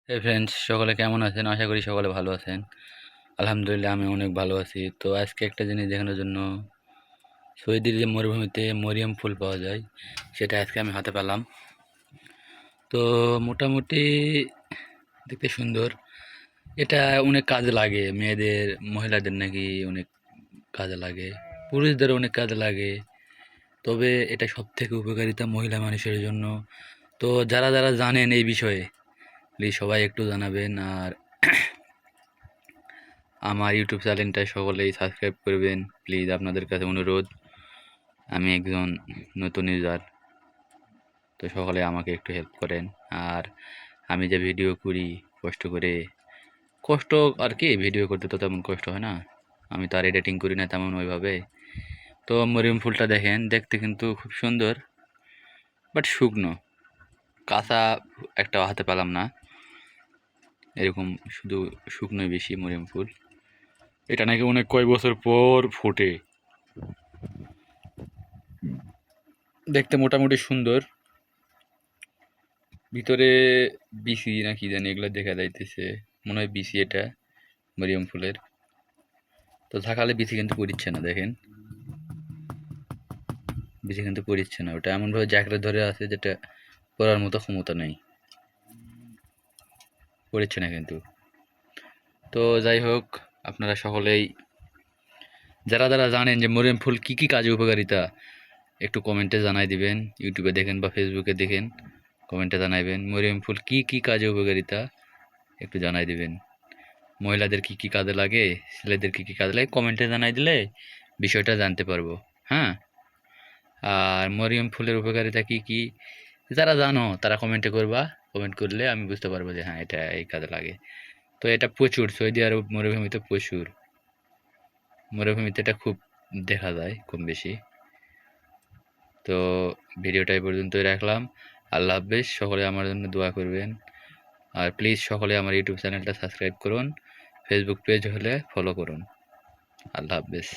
এই ফ্রেন্ডস, সকলে কেমন আছেন? আশা করি সকলে ভালো আছেন। আলহামদুলিল্লাহ, আমি অনেক ভালো আছি। তো আজকে একটা জিনিস দেখানোর জন্য সৌদির যে মরুভূমিতে মরিয়ম ফুল পাওয়া যায়, সেটা আজকে আমি হাতে পেলাম। তো মোটামুটি দেখতে সুন্দর। এটা অনেক কাজে লাগে, মেয়েদের মহিলাদের নাকি অনেক কাজে লাগে, পুরুষদের অনেক কাজে লাগে। তবে এটা সব থেকে উপকারিতা মহিলা মানুষের জন্য। তো যারা যারা জানেন এই বিষয়ে, প্লিজ সবাই একটু জানাবেন। আর আমার ইউটিউব চ্যানেলটা সকলেই সাবস্ক্রাইব করবেন, প্লিজ আপনাদের কাছে অনুরোধ। আমি একজন নতুন ইউজার, তো সকলে আমাকে একটু হেল্প করেন। আর আমি যে ভিডিও করি কষ্ট করে, কষ্ট আর কি, ভিডিও করতে তো তেমন কষ্ট হয় না, আমি তো আর এডিটিং করি না তেমন ওইভাবে। তো মরিয়ম ফুলটা দেখেন, দেখতে কিন্তু খুব সুন্দর, বাট শুকনো, কাঁচা একটা হাতে পেলাম না, এরকম শুধু শুকনোই বেশি মরিয়ম ফুল। এটা নাকি অনেক কয়েক বছর পর ফোটে। দেখতে মোটামুটি সুন্দর, ভিতরে বিসি না কি জানি এগুলো দেখা যাইতেছে, মনে হয় বিসি এটা মরিয়ম ফুলের। তো থাকালে বিসি কিন্তু পড়িচ্ছে না, দেখেন বিসি কিন্তু পড়িচ্ছে না, ওটা এমনভাবে জ্যাকেটে ধরে আছে যেটা পড়ার মতো ক্ষমতা নেই, পড়িচ্ছে না কিন্তু। তো যাই হোক, আপনারা সকলেই যারা যারা জানেন যে মরিয়ম ফুল কী কী কাজে উপকারিতা, একটু কমেন্টে জানাই দিবেন। ইউটিউবে দেখেন বা ফেসবুকে দেখেন, কমেন্টে জানাইবেন মরিয়ম ফুল কী কী কাজে উপকারিতা, একটু জানাই দিবেন। মহিলাদের কী কী কাজে লাগে, ছেলেদের কী কী কাজে লাগে, কমেন্টে জানাই দিলে বিষয়টা জানতে পারবো। হ্যাঁ, আর মরিয়ম ফুলের উপকারিতা কী কী যারা জানো তারা কমেন্টে করবা, কমেন্ট করলে আমি বুঝতে পারবো যে হ্যাঁ এটা এই কাজে লাগে। তো এটা প্রচুর সৌদি আরব মরুভূমিতে, প্রচুর মরুভূমিতে এটা খুব দেখা যায় কম বেশি। তো ভিডিওটা এই পর্যন্তই রাখলাম। আল্লাহ হাফেজ, সকলে আমার জন্য দোয়া করবেন। আর প্লিজ সকলে আমার ইউটিউব চ্যানেলটা সাবস্ক্রাইব করুন, ফেসবুক পেজ হলে ফলো করুন। আল্লাহ হাফেজ।